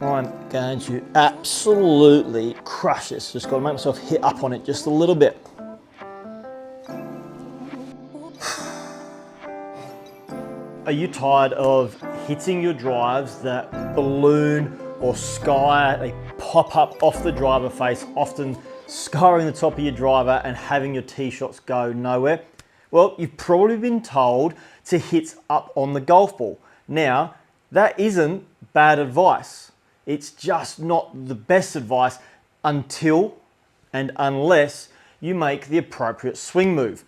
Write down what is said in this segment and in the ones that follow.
I'm going to absolutely crush this. Just got to make myself hit up on it just a little bit. Are you tired of hitting your drives that balloon or sky? They pop up off the driver face, often scarring the top of your driver and having your tee shots go nowhere? Well, you've probably been told to hit up on the golf ball. Now, that isn't bad advice. It's just not the best advice until and unless you make the appropriate swing move.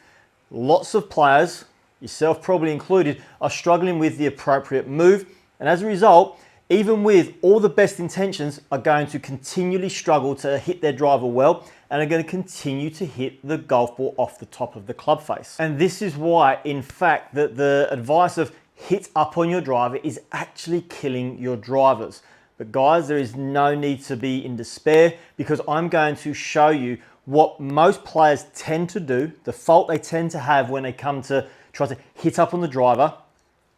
Lots of players, yourself probably included, are struggling with the appropriate move, and as a result, even with all the best intentions, are going to continually struggle to hit their driver well and are going to continue to hit the golf ball off the top of the club face. And this is why, in fact, that the advice of hit up on your driver is actually killing your drivers. But guys, there is no need to be in despair, because I'm going to show you what most players tend to do, the fault they tend to have when they come to try to hit up on the driver.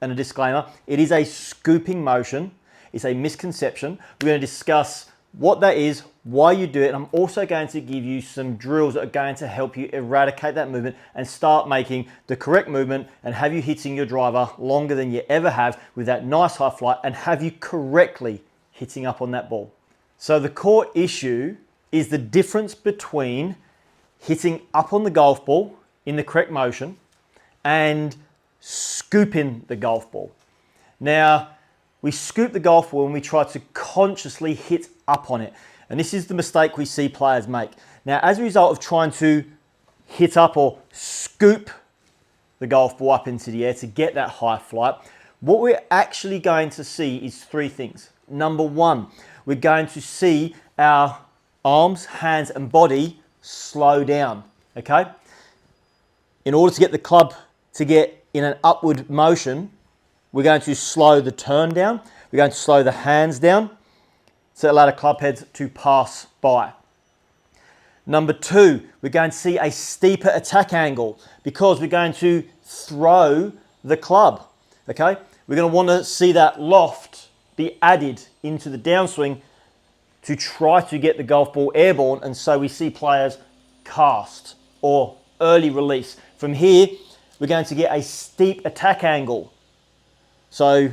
And a disclaimer, it is a scooping motion. It's a misconception. We're going to discuss what that is, why you do it, and I'm also going to give you some drills that are going to help you eradicate that movement and start making the correct movement and have you hitting your driver longer than you ever have with that nice high flight and have you correctly hitting up on that ball. So the core issue is the difference between hitting up on the golf ball in the correct motion and scooping the golf ball. Now, we scoop the golf ball when we try to consciously hit up on it. And this is the mistake we see players make. Now, as a result of trying to hit up or scoop the golf ball up into the air to get that high flight, what we're actually going to see is three things. Number one, we're going to see our arms, hands, and body slow down, okay? In order to get the club to get in an upward motion, we're going to slow the turn down. We're going to slow the hands down to allow the club heads to pass by. Number two, we're going to see a steeper attack angle because we're going to throw the club, okay? We're going to want to see that loft be added into the downswing to try to get the golf ball airborne, and so we see players cast or early release. From here, we're going to get a steep attack angle. So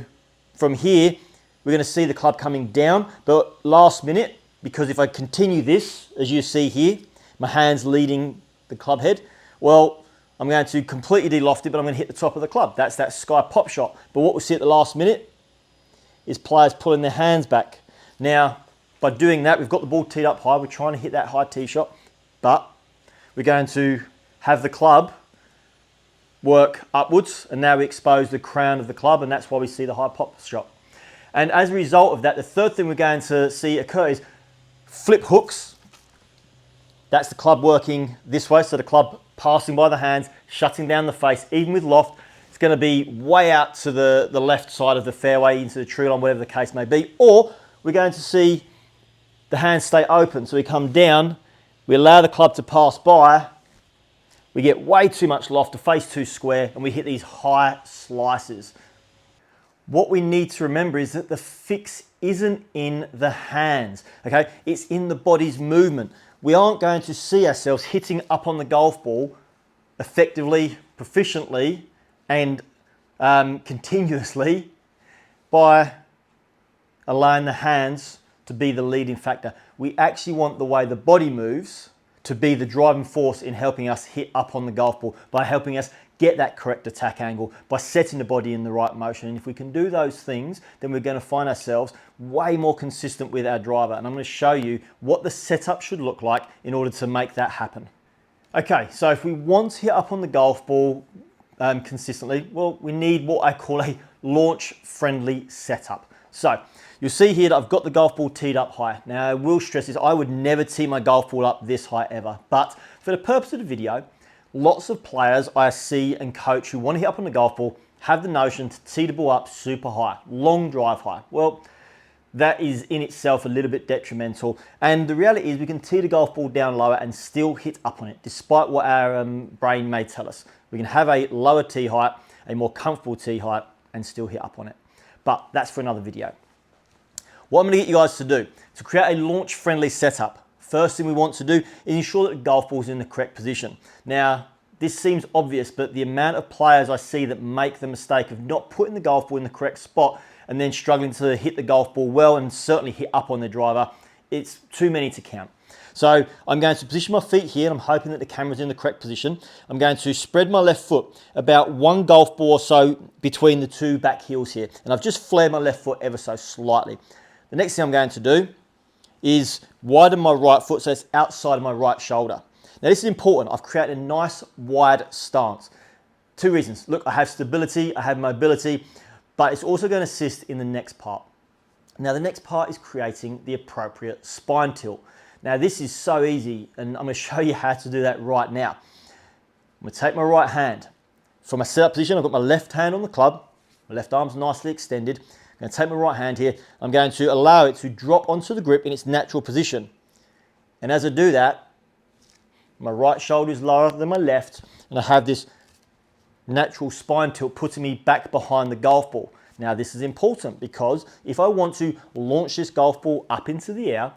from here, we're going to see the club coming down, but last minute, because if I continue this, as you see here, my hand's leading the club head, well, I'm going to completely de-loft it, but I'm going to hit the top of the club. That's that sky pop shot. But what we see at the last minute is players pulling their hands back. Now, by doing that, we've got the ball teed up high. We're trying to hit that high tee shot, but we're going to have the club work upwards, and now we expose the crown of the club, and that's why we see the high pop shot. And as a result of that, the third thing we're going to see occur is flip hooks. That's the club working this way, so the club passing by the hands, shutting down the face. Even with loft, it's going to be way out to the left side of the fairway, into the tree line, whatever the case may be. Or we're going to see the hands stay open, so we come down, we allow the club to pass by, we get way too much loft, the face too square, and we hit these high slices. What we need to remember is that the fix isn't in the hands, okay? It's in the body's movement. We aren't going to see ourselves hitting up on the golf ball effectively, proficiently, and continuously by allowing the hands to be the leading factor. We actually want the way the body moves to be the driving force in helping us hit up on the golf ball, by helping us get that correct attack angle, by setting the body in the right motion. And if we can do those things, then we're going to find ourselves way more consistent with our driver. And I'm going to show you what the setup should look like in order to make that happen. Okay, so if we want to hit up on the golf ball consistently, well, we need what I call a launch-friendly setup. So you'll see here that I've got the golf ball teed up high. Now, I will stress this, I would never tee my golf ball up this high ever. But for the purpose of the video, lots of players I see and coach who want to hit up on the golf ball have the notion to tee the ball up super high, long drive high. Well, that is in itself a little bit detrimental. And the reality is we can tee the golf ball down lower and still hit up on it, despite what our brain may tell us. We can have a lower tee height, a more comfortable tee height, and still hit up on it. But that's for another video. What I'm going to get you guys to do, to create a launch-friendly setup, first thing we want to do is ensure that the golf ball is in the correct position. Now, this seems obvious, but the amount of players I see that make the mistake of not putting the golf ball in the correct spot and then struggling to hit the golf ball well and certainly hit up on their driver, it's too many to count. So I'm going to position my feet here, and I'm hoping that the camera's in the correct position. I'm going to spread my left foot about one golf ball or so between the two back heels here. And I've just flared my left foot ever so slightly. The next thing I'm going to do is widen my right foot so it's outside of my right shoulder. Now this is important. I've created a nice wide stance. Two reasons. Look, I have stability, I have mobility, but it's also going to assist in the next part. Now the next part is creating the appropriate spine tilt. Now this is so easy, and I'm going to show you how to do that right now. I'm going to take my right hand. From my setup position, I've got my left hand on the club. My left arm's nicely extended. I'm going to take my right hand here. I'm going to allow it to drop onto the grip in its natural position. And as I do that, my right shoulder is lower than my left, and I have this natural spine tilt putting me back behind the golf ball. Now this is important because if I want to launch this golf ball up into the air,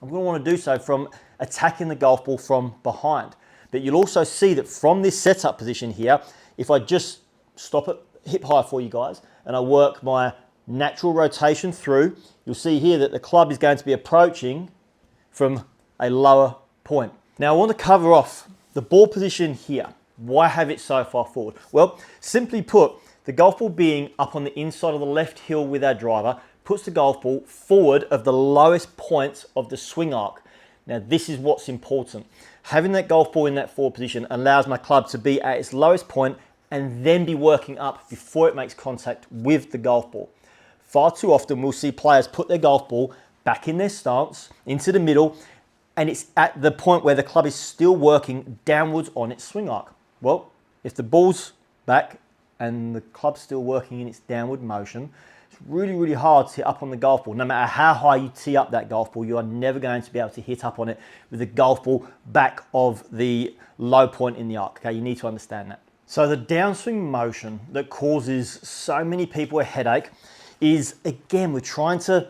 I'm going to want to do so from attacking the golf ball from behind. But you'll also see that from this setup position here, if I just stop it hip high for you guys and I work my natural rotation through, you'll see here that the club is going to be approaching from a lower point. Now I want to cover off the ball position here. Why have it so far forward? Well, simply put, the golf ball being up on the inside of the left heel with our driver puts the golf ball forward of the lowest point of the swing arc. Now this is what's important. Having that golf ball in that forward position allows my club to be at its lowest point and then be working up before it makes contact with the golf ball. Far too often we'll see players put their golf ball back in their stance, into the middle, and it's at the point where the club is still working downwards on its swing arc. Well, if the ball's back and the club's still working in its downward motion, it's really, really hard to hit up on the golf ball. No matter how high you tee up that golf ball, you are never going to be able to hit up on it with the golf ball back of the low point in the arc. Okay, you need to understand that. So the downswing motion that causes so many people a headache is, again, we're trying to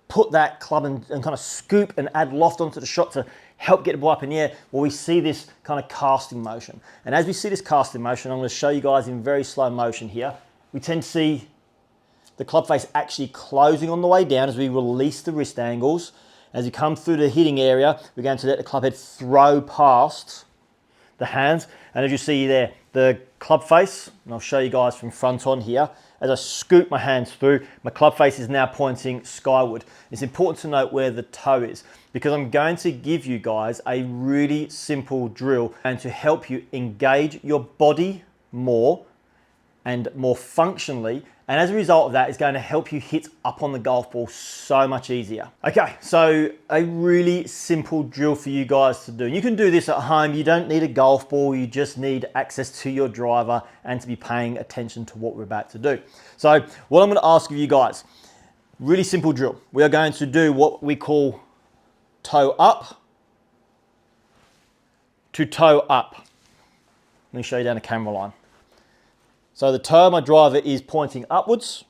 put that club and kind of scoop and add loft onto the shot to help get the ball up in the air. Well, we see this kind of casting motion. And as we see this casting motion, I'm going to show you guys in very slow motion here. We tend to see the club face actually closing on the way down as we release the wrist angles. As you come through the hitting area, we're going to let the club head throw past the hands. And as you see there, the club face, and I'll show you guys from front on here, as I scoop my hands through, my club face is now pointing skyward. It's important to note where the toe is because I'm going to give you guys a really simple drill and to help you engage your body more and more functionally. And as a result of that, it's going to help you hit up on the golf ball so much easier. Okay, so a really simple drill for you guys to do. You can do this at home. You don't need a golf ball. You just need access to your driver and to be paying attention to what we're about to do. So what I'm going to ask of you guys, really simple drill. We are going to do what we call toe up to toe up. Let me show you down the camera line. So the toe of my driver is pointing upwards.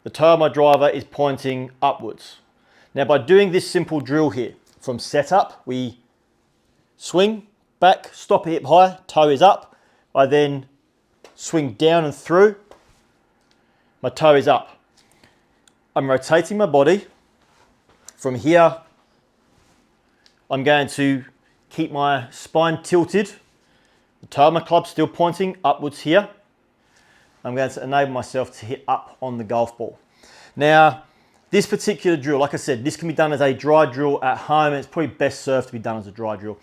The toe of my driver is pointing upwards. Now by doing this simple drill here, from setup, we swing, back, stop hip high, toe is up. I then swing down and through, my toe is up. I'm rotating my body. From here, I'm going to keep my spine tilted. The toe of my club still pointing upwards here. I'm going to enable myself to hit up on the golf ball. Now, this particular drill, like I said, this can be done as a dry drill at home, and it's probably best served to be done as a dry drill.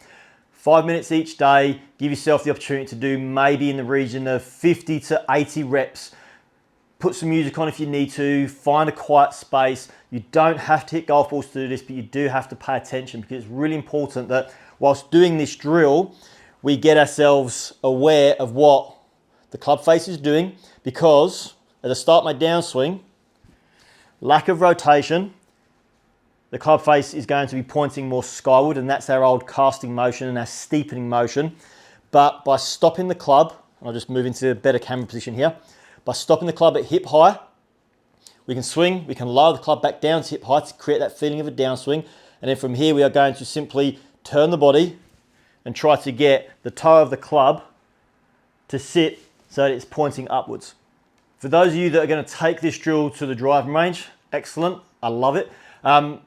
5 minutes each day, give yourself the opportunity to do maybe in the region of 50 to 80 reps. Put some music on if you need to, find a quiet space. You don't have to hit golf balls to do this, but you do have to pay attention because it's really important that whilst doing this drill, we get ourselves aware of what the club face is doing, because as I start my downswing, lack of rotation, the club face is going to be pointing more skyward, and that's our old casting motion and our steepening motion. But by stopping the club, I'll just move into a better camera position here, by stopping the club at hip high, we can swing, we can lower the club back down to hip height to create that feeling of a downswing. And then from here, we are going to simply turn the body and try to get the toe of the club to sit so that it's pointing upwards. For those of you that are going to take this drill to the driving range, excellent, I love it.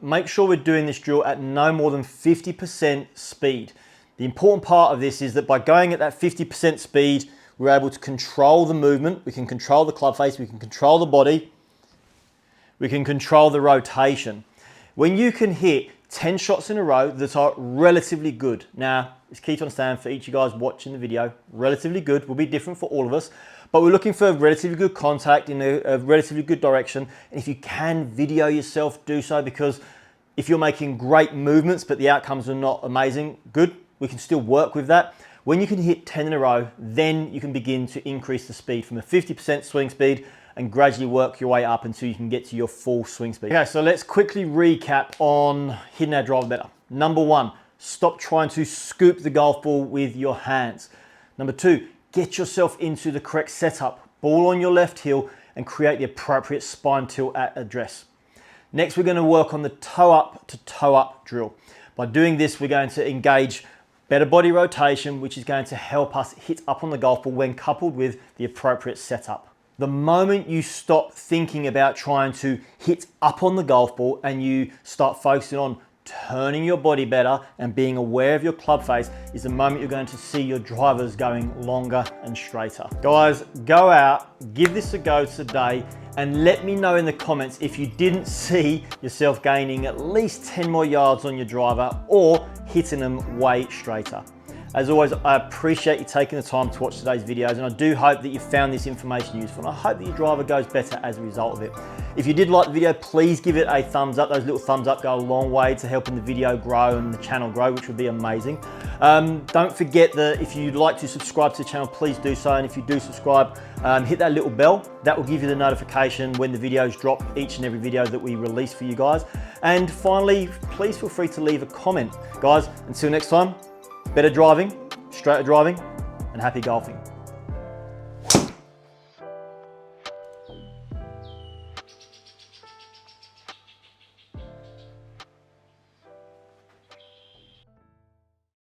Make sure we're doing this drill at no more than 50% speed. The important part of this is that by going at that 50% speed, we're able to control the movement, we can control the club face, we can control the body, we can control the rotation. When you can hit 10 shots in a row that are relatively good. Now, it's key to understand for each of you guys watching the video, relatively good will be different for all of us, but we're looking for relatively good contact in a relatively good direction. And if you can video yourself, do so, because if you're making great movements, but the outcomes are not amazing, good, we can still work with that. When you can hit 10 in a row, then you can begin to increase the speed from a 50% swing speed and gradually work your way up until you can get to your full swing speed. Okay, so let's quickly recap on hitting our driver better. Number one, stop trying to scoop the golf ball with your hands. Number two, get yourself into the correct setup. Ball on your left heel and create the appropriate spine tilt at address. Next, we're going to work on the toe up to toe up drill. By doing this, we're going to engage better body rotation, which is going to help us hit up on the golf ball when coupled with the appropriate setup. The moment you stop thinking about trying to hit up on the golf ball and you start focusing on turning your body better and being aware of your club face is the moment you're going to see your drivers going longer and straighter. Guys, go out, give this a go today, and let me know in the comments if you didn't see yourself gaining at least 10 more yards on your driver or hitting them way straighter. As always, I appreciate you taking the time to watch today's videos, and I do hope that you found this information useful, and I hope that your driver goes better as a result of it. If you did like the video, please give it a thumbs up. Those little thumbs up go a long way to helping the video grow and the channel grow, which would be amazing. Don't forget that if you'd like to subscribe to the channel, please do so, and if you do subscribe, hit that little bell. That will give you the notification when the videos drop, each and every video that we release for you guys. And finally, please feel free to leave a comment. Guys, until next time, better driving, straighter driving, and happy golfing.